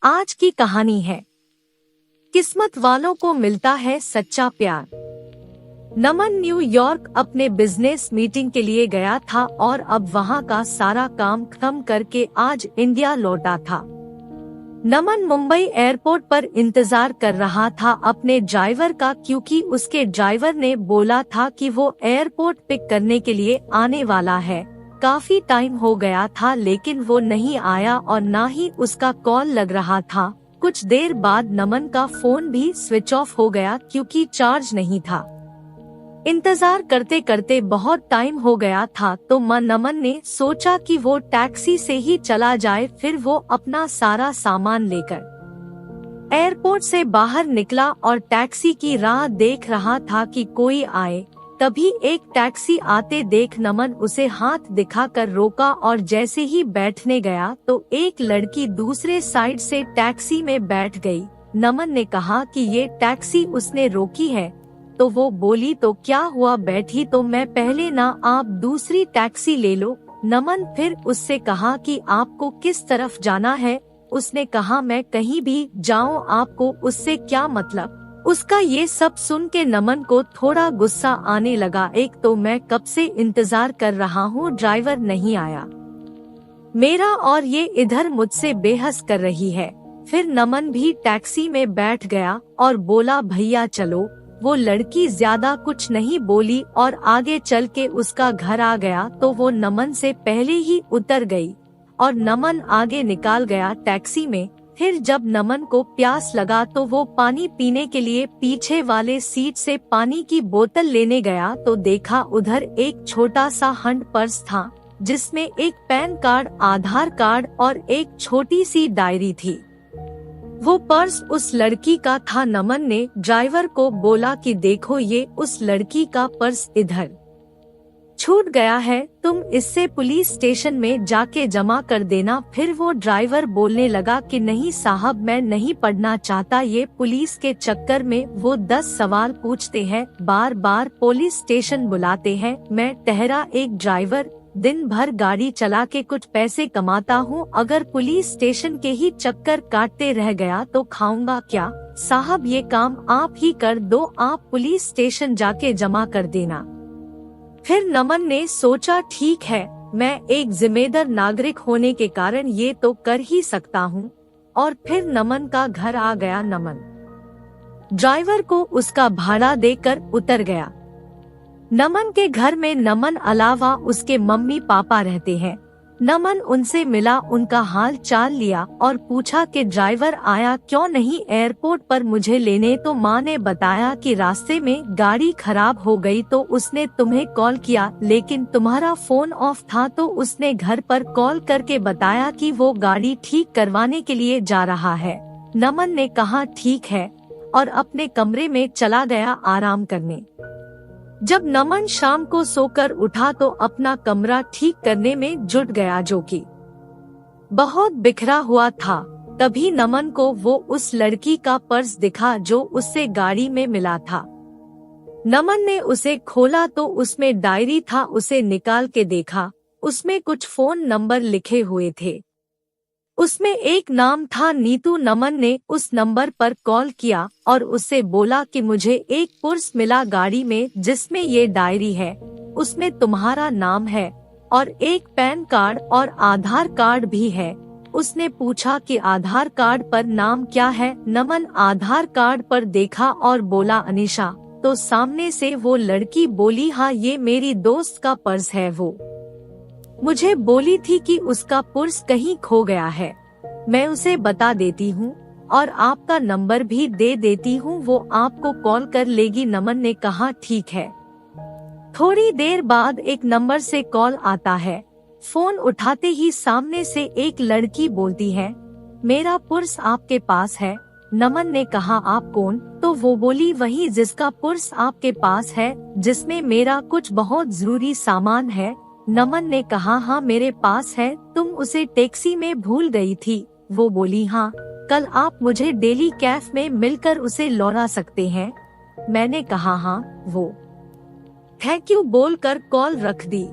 आज की कहानी है, किस्मत वालों को मिलता है सच्चा प्यार। नमन न्यूयॉर्क अपने बिजनेस मीटिंग के लिए गया था और अब वहां का सारा काम खत्म करके आज इंडिया लौटा था। नमन मुंबई एयरपोर्ट पर इंतजार कर रहा था अपने ड्राइवर का, क्योंकि उसके ड्राइवर ने बोला था कि वो एयरपोर्ट पिक करने के लिए आने वाला है। काफी टाइम हो गया था लेकिन वो नहीं आया और ना ही उसका कॉल लग रहा था। कुछ देर बाद नमन का फोन भी स्विच ऑफ हो गया क्योंकि चार्ज नहीं था। इंतजार करते करते बहुत टाइम हो गया था तो नमन ने सोचा कि वो टैक्सी से ही चला जाए। फिर वो अपना सारा सामान लेकर एयरपोर्ट से बाहर निकला और टैक्सी की राह देख रहा था कि कोई आए। तभी एक टैक्सी आते देख नमन उसे हाथ दिखाकर रोका और जैसे ही बैठने गया तो एक लड़की दूसरे साइड से टैक्सी में बैठ गई। नमन ने कहा कि ये टैक्सी उसने रोकी है, तो वो बोली तो क्या हुआ, बैठी तो मैं पहले ना, आप दूसरी टैक्सी ले लो। नमन फिर उससे कहा कि आपको किस तरफ जाना है। उसने कहा मैं कहीं भी जाऊं, आपको उससे क्या मतलब। उसका ये सब सुन के नमन को थोड़ा गुस्सा आने लगा। एक तो मैं कब से इंतजार कर रहा हूँ, ड्राइवर नहीं आया मेरा, और ये इधर मुझसे बेहस कर रही है। फिर नमन भी टैक्सी में बैठ गया और बोला भैया चलो। वो लड़की ज्यादा कुछ नहीं बोली और आगे चल के उसका घर आ गया तो वो नमन से पहले ही उतर गई और नमन आगे निकाल गया टैक्सी में। फिर जब नमन को प्यास लगा तो वो पानी पीने के लिए पीछे वाले सीट से पानी की बोतल लेने गया तो देखा उधर एक छोटा सा हैंड पर्स था जिसमें एक पैन कार्ड, आधार कार्ड और एक छोटी सी डायरी थी। वो पर्स उस लड़की का था। नमन ने ड्राइवर को बोला कि देखो ये उस लड़की का पर्स इधर छूट गया है, तुम इससे पुलिस स्टेशन में जाके जमा कर देना। फिर वो ड्राइवर बोलने लगा कि नहीं साहब, मैं नहीं पढ़ना चाहता, ये पुलिस के चक्कर में वो 10 सवाल पूछते हैं, बार बार पुलिस स्टेशन बुलाते हैं। मैं टहरा एक ड्राइवर, दिन भर गाड़ी चला के कुछ पैसे कमाता हूँ, अगर पुलिस स्टेशन के ही चक्कर काटते रह गया तो खाऊंगा क्या। साहब ये काम आप ही कर दो, आप पुलिस स्टेशन जाके जमा कर देना। फिर नमन ने सोचा ठीक है, मैं एक जिम्मेदार नागरिक होने के कारण ये तो कर ही सकता हूँ, और फिर नमन का घर आ गया। नमन ड्राइवर को उसका भाड़ा देकर उतर गया। नमन के घर में नमन अलावा उसके मम्मी पापा रहते हैं। नमन उनसे मिला, उनका हाल चाल लिया और पूछा कि ड्राइवर आया क्यों नहीं एयरपोर्ट पर मुझे लेने। तो माँ ने बताया कि रास्ते में गाड़ी खराब हो गई तो उसने तुम्हें कॉल किया लेकिन तुम्हारा फोन ऑफ था, तो उसने घर पर कॉल करके बताया कि वो गाड़ी ठीक करवाने के लिए जा रहा है। नमन ने कहा ठीक है और अपने कमरे में चला गया आराम करने। जब नमन शाम को सोकर उठा तो अपना कमरा ठीक करने में जुट गया जो कि बहुत बिखरा हुआ था। तभी नमन को वो उस लड़की का पर्स दिखा जो उससे गाड़ी में मिला था। नमन ने उसे खोला तो उसमें डायरी था, उसे निकाल के देखा, उसमें कुछ फोन नंबर लिखे हुए थे। उसमें एक नाम था नीतू। नमन ने उस नंबर पर कॉल किया और उससे बोला कि मुझे एक पर्स मिला गाड़ी में जिसमें ये डायरी है, उसमें तुम्हारा नाम है और एक पैन कार्ड और आधार कार्ड भी है। उसने पूछा कि आधार कार्ड पर नाम क्या है। नमन आधार कार्ड पर देखा और बोला अनीशा। तो सामने से वो लड़की बोली हाँ ये मेरी दोस्त का पर्स है, वो मुझे बोली थी कि उसका पर्स कहीं खो गया है, मैं उसे बता देती हूँ और आपका नंबर भी दे देती हूँ, वो आपको कॉल कर लेगी। नमन ने कहा ठीक है। थोड़ी देर बाद एक नंबर से कॉल आता है। फोन उठाते ही सामने से एक लड़की बोलती है मेरा पर्स आपके पास है। नमन ने कहा आप कौन? तो वो बोली वही जिसका पर्स आपके पास है, जिसमें मेरा कुछ बहुत जरूरी सामान है। नमन ने कहा हाँ मेरे पास है, तुम उसे टैक्सी में भूल गई थी। वो बोली हाँ, कल आप मुझे डेली कैफ में मिलकर उसे लौटा सकते हैं। मैंने कहा हाँ। वो थैंक यू बोलकर कॉल रख दी।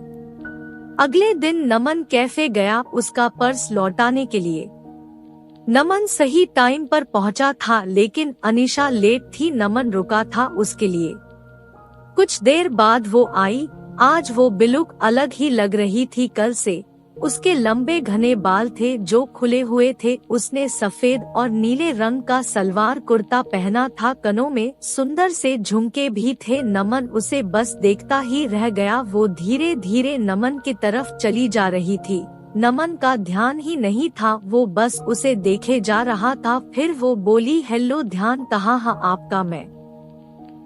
अगले दिन नमन कैफे गया उसका पर्स लौटाने के लिए। नमन सही टाइम पर पहुंचा था, लेकिन अनीशा लेट थी। नमन रुका था उसके लिए। कुछ देर बाद वो आई। आज वो बिल्कुल अलग ही लग रही थी कल से। उसके लंबे घने बाल थे जो खुले हुए थे। उसने सफेद और नीले रंग का सलवार कुर्ता पहना था। कानों में सुंदर से झुमके भी थे। नमन उसे बस देखता ही रह गया। वो धीरे धीरे नमन की तरफ चली जा रही थी। नमन का ध्यान ही नहीं था, वो बस उसे देखे जा रहा था। फिर वो बोली, हेलो, ध्यान कहाँ है आपका? मैं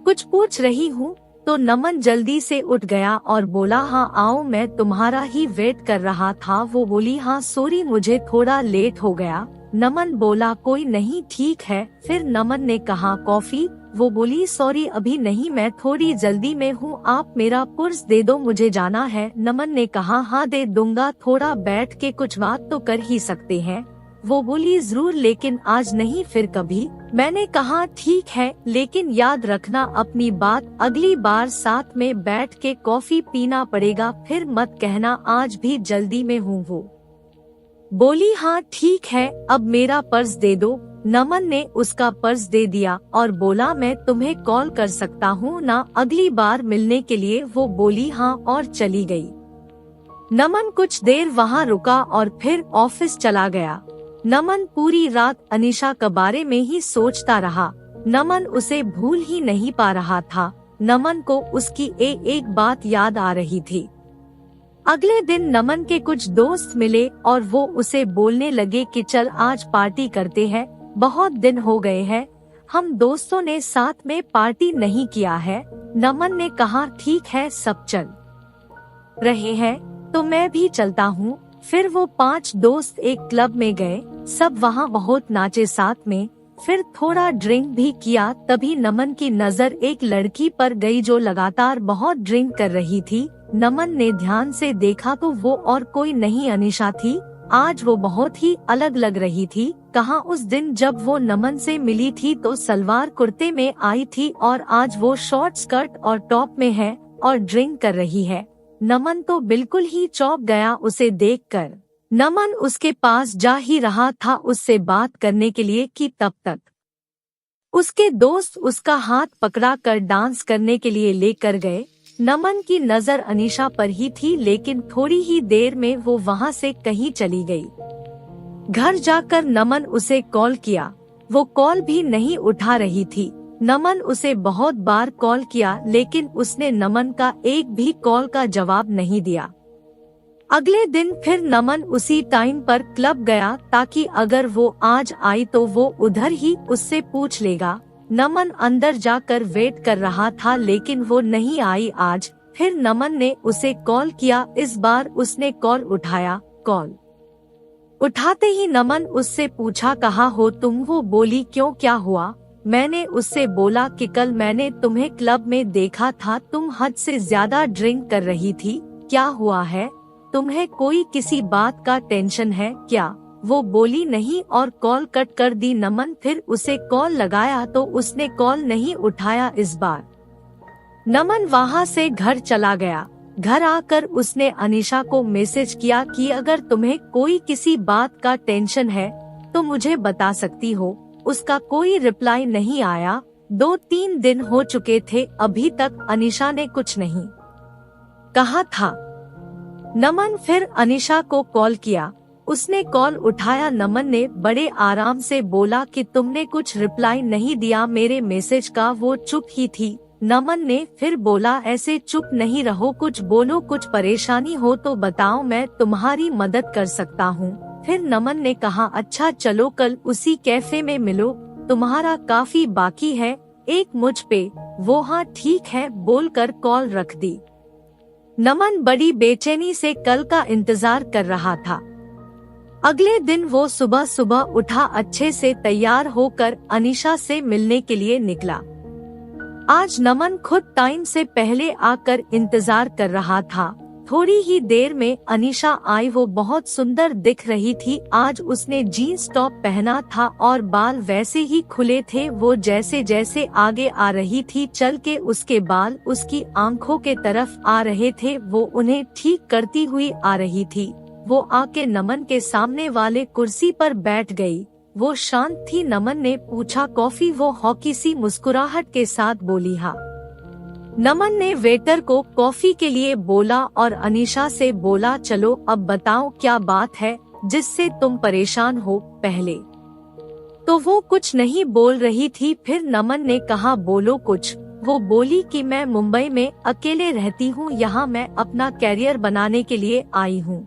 कुछ पूछ रही हूँ। तो नमन जल्दी से उठ गया और बोला, हाँ आओ, मैं तुम्हारा ही वेट कर रहा था। वो बोली, हाँ सॉरी, मुझे थोड़ा लेट हो गया। नमन बोला, कोई नहीं, ठीक है। फिर नमन ने कहा, कॉफी? वो बोली, सॉरी अभी नहीं, मैं थोड़ी जल्दी में हूँ। आप मेरा पर्स दे दो, मुझे जाना है। नमन ने कहा, हाँ दे दूंगा, थोड़ा बैठ के कुछ बात तो कर ही सकते हैं। वो बोली, जरूर, लेकिन आज नहीं, फिर कभी। मैंने कहा, ठीक है, लेकिन याद रखना अपनी बात, अगली बार साथ में बैठ के कॉफी पीना पड़ेगा। फिर मत कहना आज भी जल्दी में हूँ। वो बोली, हाँ ठीक है, अब मेरा पर्स दे दो। नमन ने उसका पर्स दे दिया और बोला, मैं तुम्हें कॉल कर सकता हूँ ना अगली बार मिलने के लिए? वो बोली, हाँ, और चली गई। नमन कुछ देर वहाँ रुका और फिर ऑफिस चला गया। नमन पूरी रात अनीशा के बारे में ही सोचता रहा। नमन उसे भूल ही नहीं पा रहा था। नमन को उसकी एक बात याद आ रही थी। अगले दिन नमन के कुछ दोस्त मिले और वो उसे बोलने लगे कि चल आज पार्टी करते हैं, बहुत दिन हो गए हैं, हम दोस्तों ने साथ में पार्टी नहीं किया है। नमन ने कहा, ठीक है, सब चल रहे हैं तो मैं भी चलता हूँ। फिर वो 5 दोस्त एक क्लब में गए। सब वहाँ बहुत नाचे साथ में, फिर थोड़ा ड्रिंक भी किया। तभी नमन की नजर एक लड़की पर गई जो लगातार बहुत ड्रिंक कर रही थी। नमन ने ध्यान से देखा तो वो और कोई नहीं, अनीशा थी। आज वो बहुत ही अलग लग रही थी। कहाँ उस दिन जब वो नमन से मिली थी तो सलवार कुर्ते में आई थी और आज वो शॉर्ट स्कर्ट और टॉप में है और ड्रिंक कर रही है। नमन तो बिल्कुल ही चौंक गया उसे देखकर। नमन उसके पास जा ही रहा था उससे बात करने के लिए कि तब तक उसके दोस्त उसका हाथ पकड़ा कर डांस करने के लिए लेकर गए। नमन की नजर अनीशा पर ही थी, लेकिन थोड़ी ही देर में वो वहाँ से कहीं चली गई। घर जाकर नमन उसे कॉल किया, वो कॉल भी नहीं उठा रही थी। नमन उसे बहुत बार कॉल किया, लेकिन उसने नमन का एक भी कॉल का जवाब नहीं दिया। अगले दिन फिर नमन उसी टाइम पर क्लब गया ताकि अगर वो आज आई तो वो उधर ही उससे पूछ लेगा। नमन अंदर जाकर वेट कर रहा था, लेकिन वो नहीं आई आज। फिर नमन ने उसे कॉल किया। इस बार उसने कॉल उठाया। कॉल उठाते ही नमन उससे पूछा, कहाँ हो तुम? वो बोली, क्यों, क्या हुआ? मैंने उससे बोला कि कल मैंने तुम्हें क्लब में देखा था, तुम हद से ज्यादा ड्रिंक कर रही थी, क्या हुआ है? तुम्हें कोई किसी बात का टेंशन है क्या? वो बोली, नहीं, और कॉल कट कर दी। नमन फिर उसे कॉल लगाया तो उसने कॉल नहीं उठाया। इस बार नमन वहाँ से घर चला गया। घर आकर उसने अनीशा को मैसेज किया कि अगर तुम्हें कोई किसी बात का टेंशन है तो मुझे बता सकती हो। उसका कोई रिप्लाई नहीं आया। 2-3 दिन हो चुके थे, अभी तक अनीशा ने कुछ नहीं कहा था। नमन फिर अनीशा को कॉल किया। उसने कॉल उठाया। नमन ने बड़े आराम से बोला कि तुमने कुछ रिप्लाई नहीं दिया मेरे मैसेज का। वो चुप ही थी। नमन ने फिर बोला, ऐसे चुप नहीं रहो, कुछ बोलो, कुछ परेशानी हो तो बताओ, मैं तुम्हारी मदद कर सकता हूँ। फिर नमन ने कहा, अच्छा चलो कल उसी कैफे में मिलो, तुम्हारा काफी बाकी है एक मुझ पे। वो हाँ ठीक है बोलकर कॉल रख दी। नमन बड़ी बेचैनी से कल का इंतजार कर रहा था। अगले दिन वो सुबह सुबह उठा, अच्छे से तैयार होकर अनीशा से मिलने के लिए निकला। आज नमन खुद टाइम से पहले आकर इंतजार कर रहा था। थोड़ी ही देर में अनीशा आई। वो बहुत सुंदर दिख रही थी। आज उसने जीन्स टॉप पहना था और बाल वैसे ही खुले थे। वो जैसे जैसे आगे आ रही थी चल के उसके बाल उसकी आंखों के तरफ आ रहे थे। वो उन्हें ठीक करती हुई आ रही थी। वो आके नमन के सामने वाले कुर्सी पर बैठ गई। वो शांत थी। नमन ने पूछा कॉफी? वो हॉकी सी मुस्कुराहट के साथ बोली हाँ। नमन ने वेटर को कॉफी के लिए बोला और अनीशा से बोला चलो अब बताओ क्या बात है जिससे तुम परेशान हो। पहले तो वो कुछ नहीं बोल रही थी, फिर नमन ने कहा बोलो कुछ। वो बोली कि मैं मुंबई में अकेले रहती हूँ, यहाँ मैं अपना कैरियर बनाने के लिए आई हूँ।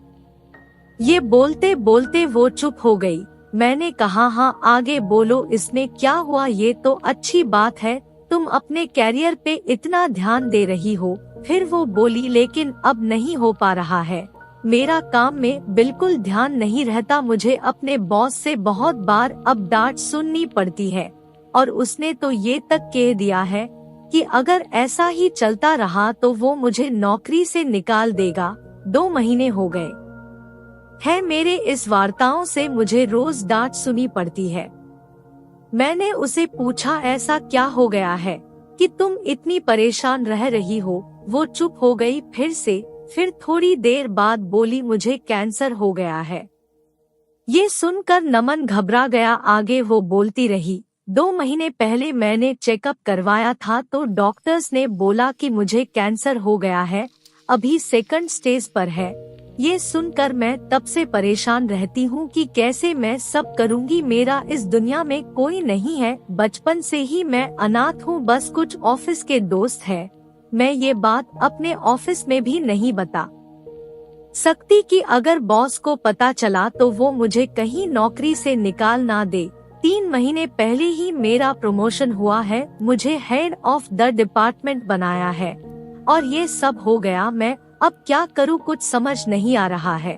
ये बोलते बोलते वो चुप हो गई। मैंने कहा हाँ आगे बोलो, इसमें क्या हुआ? ये तो अच्छी बात है, तुम अपने कैरियर पे इतना ध्यान दे रही हो। फिर वो बोली लेकिन अब नहीं हो पा रहा है, मेरा काम में बिल्कुल ध्यान नहीं रहता, मुझे अपने बॉस से बहुत बार अब डांट सुननी पड़ती है और उसने तो ये तक कह दिया है कि अगर ऐसा ही चलता रहा तो वो मुझे नौकरी से निकाल देगा। 2 महीने हो गए है मेरे इस वार्ताओं से मुझे रोज डांट सुनी पड़ती है। मैंने उसे पूछा ऐसा क्या हो गया है कि तुम इतनी परेशान रह रही हो? वो चुप हो गई फिर से, फिर थोड़ी देर बाद बोली मुझे कैंसर हो गया है। ये सुनकर नमन घबरा गया। आगे वो बोलती रही 2 महीने पहले मैंने चेकअप करवाया था तो डॉक्टर्स ने बोला कि मुझे कैंसर हो गया है, अभी 2nd स्टेज पर है। ये सुनकर मैं तब से परेशान रहती हूँ कि कैसे मैं सब करूँगी, मेरा इस दुनिया में कोई नहीं है, बचपन से ही मैं अनाथ हूँ, बस कुछ ऑफिस के दोस्त हैं। मैं ये बात अपने ऑफिस में भी नहीं बता सकती कि अगर बॉस को पता चला तो वो मुझे कहीं नौकरी से निकाल ना दे। 3 महीने पहले ही मेरा प्रमोशन हुआ है, मुझे हेड ऑफ द डिपार्टमेंट बनाया है और ये सब हो गया। मैं अब क्या करूँ, कुछ समझ नहीं आ रहा है।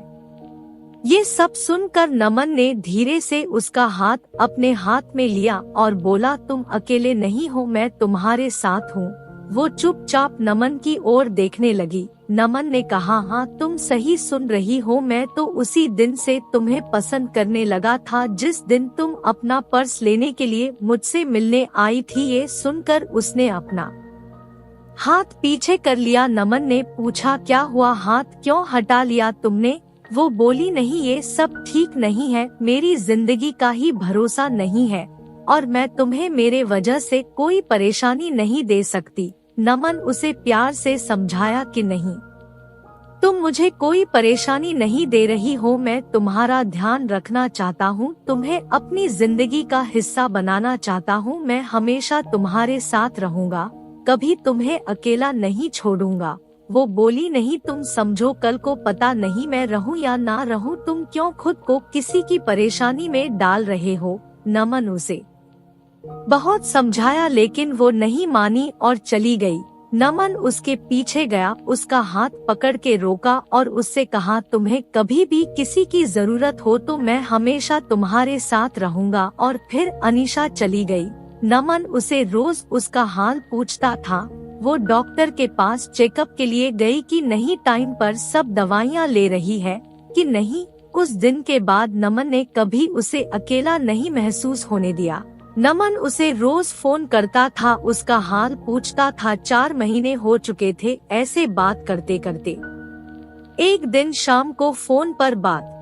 ये सब सुनकर नमन ने धीरे से उसका हाथ अपने हाथ में लिया और बोला तुम अकेले नहीं हो, मैं तुम्हारे साथ हूँ। वो चुपचाप नमन की ओर देखने लगी। नमन ने कहा हाँ तुम सही सुन रही हो, मैं तो उसी दिन से तुम्हें पसंद करने लगा था जिस दिन तुम अपना पर्स लेने के लिए मुझसे मिलने आई थी। ये सुनकर उसने अपना हाथ पीछे कर लिया। नमन ने पूछा क्या हुआ, हाथ क्यों हटा लिया तुमने? वो बोली नहीं ये सब ठीक नहीं है, मेरी जिंदगी का ही भरोसा नहीं है और मैं तुम्हें मेरे वजह से कोई परेशानी नहीं दे सकती। नमन उसे प्यार से समझाया कि नहीं, तुम मुझे कोई परेशानी नहीं दे रही हो, मैं तुम्हारा ध्यान रखना चाहता हूँ, तुम्हें अपनी जिंदगी का हिस्सा बनाना चाहता हूँ, मैं हमेशा तुम्हारे साथ रहूँगा, कभी तुम्हें अकेला नहीं छोड़ूंगा। वो बोली नहीं तुम समझो, कल को पता नहीं मैं रहूं या ना रहूं, तुम क्यों खुद को किसी की परेशानी में डाल रहे हो। नमन उसे बहुत समझाया लेकिन वो नहीं मानी और चली गई। नमन उसके पीछे गया, उसका हाथ पकड़ के रोका और उससे कहा तुम्हें कभी भी किसी की जरूरत हो तो मैं हमेशा तुम्हारे साथ रहूंगा। और फिर अनीशा चली गई। नमन उसे रोज उसका हाल पूछता था। वो डॉक्टर के पास चेकअप के लिए गई कि नहीं, टाइम पर सब दवाइयाँ ले रही है कि नहीं। कुछ दिन के बाद नमन ने कभी उसे अकेला नहीं महसूस होने दिया। नमन उसे रोज फोन करता था, उसका हाल पूछता था। 4 महीने हो चुके थे ऐसे बात करते करते। एक दिन शाम को फोन पर बात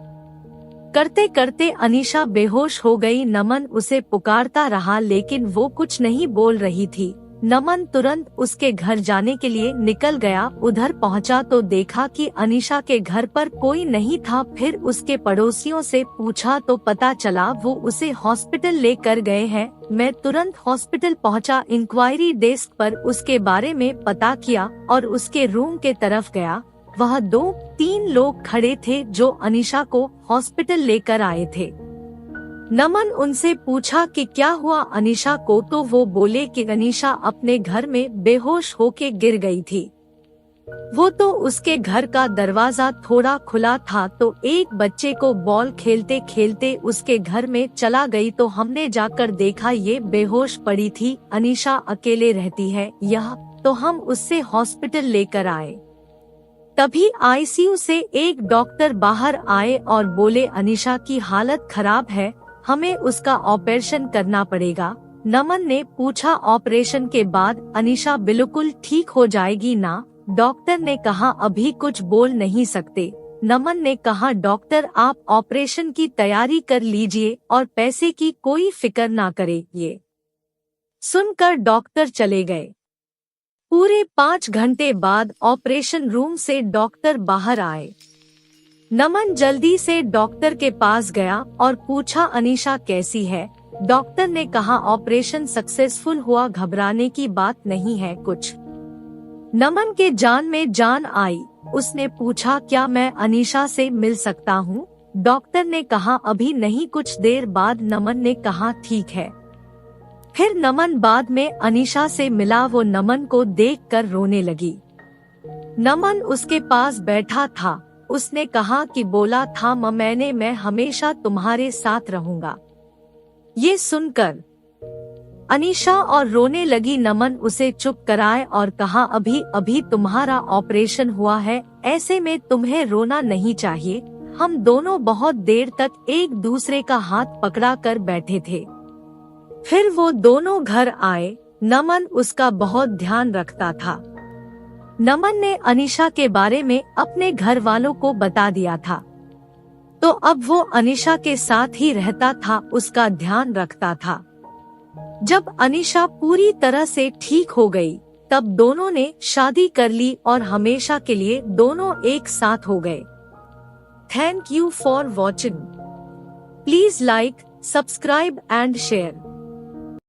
करते करते अनीशा बेहोश हो गई। नमन उसे पुकारता रहा लेकिन वो कुछ नहीं बोल रही थी। नमन तुरंत उसके घर जाने के लिए निकल गया। उधर पहुंचा तो देखा कि अनीशा के घर पर कोई नहीं था। फिर उसके पड़ोसियों से पूछा तो पता चला वो उसे हॉस्पिटल लेकर गए हैं। मैं तुरंत हॉस्पिटल पहुंचा, इंक्वायरी डेस्क पर उसके बारे में पता किया और उसके रूम के तरफ गया। वह 2-3 लोग खड़े थे जो अनीशा को हॉस्पिटल लेकर आए थे। नमन उनसे पूछा कि क्या हुआ अनीशा को, तो वो बोले कि अनीशा अपने घर में बेहोश होके गिर गई थी। वो तो उसके घर का दरवाजा थोड़ा खुला था तो एक बच्चे को बॉल खेलते खेलते उसके घर में चला गई तो हमने जाकर देखा ये बेहोश पड़ी थी। अनीशा अकेले रहती है यह, तो हम उससे हॉस्पिटल लेकर आए। तभी आईसीयू से एक डॉक्टर बाहर आए और बोले अनीशा की हालत खराब है, हमें उसका ऑपरेशन करना पड़ेगा। नमन ने पूछा ऑपरेशन के बाद अनीशा बिल्कुल ठीक हो जाएगी ना? डॉक्टर ने कहा अभी कुछ बोल नहीं सकते, नमन ने कहा, डॉक्टर आप ऑपरेशन की तैयारी कर लीजिए और पैसे की कोई फिक्र ना करें। ये सुनकर डॉक्टर चले गए। पूरे 5 घंटे बाद ऑपरेशन रूम से डॉक्टर बाहर आए। नमन जल्दी से डॉक्टर के पास गया और पूछा, अनीशा कैसी है? डॉक्टर ने कहा, ऑपरेशन सक्सेसफुल हुआ, घबराने की बात नहीं है कुछ। नमन के जान में जान आई। उसने पूछा, क्या मैं अनीशा से मिल सकता हूँ? डॉक्टर ने कहा, अभी नहीं, कुछ देर बाद। नमन ने कहा, ठीक है। फिर नमन बाद में अनीशा से मिला। वो नमन को देखकर रोने लगी। नमन उसके पास बैठा था। उसने कहा कि बोला था मैं हमेशा तुम्हारे साथ रहूंगा। ये सुनकर अनीशा और रोने लगी। नमन उसे चुप कराए और कहा, अभी अभी तुम्हारा ऑपरेशन हुआ है, ऐसे में तुम्हें रोना नहीं चाहिए। हम दोनों बहुत देर तक एक दूसरे का हाथ पकड़ा कर बैठे थे। फिर वो दोनों घर आए। नमन उसका बहुत ध्यान रखता था। नमन ने अनीशा के बारे में अपने घर वालों को बता दिया था, तो अब वो अनीशा के साथ ही रहता था, उसका ध्यान रखता था। जब अनीशा पूरी तरह से ठीक हो गई, तब दोनों ने शादी कर ली और हमेशा के लिए दोनों एक साथ हो गए। Thank you for watching. Please like, subscribe and share.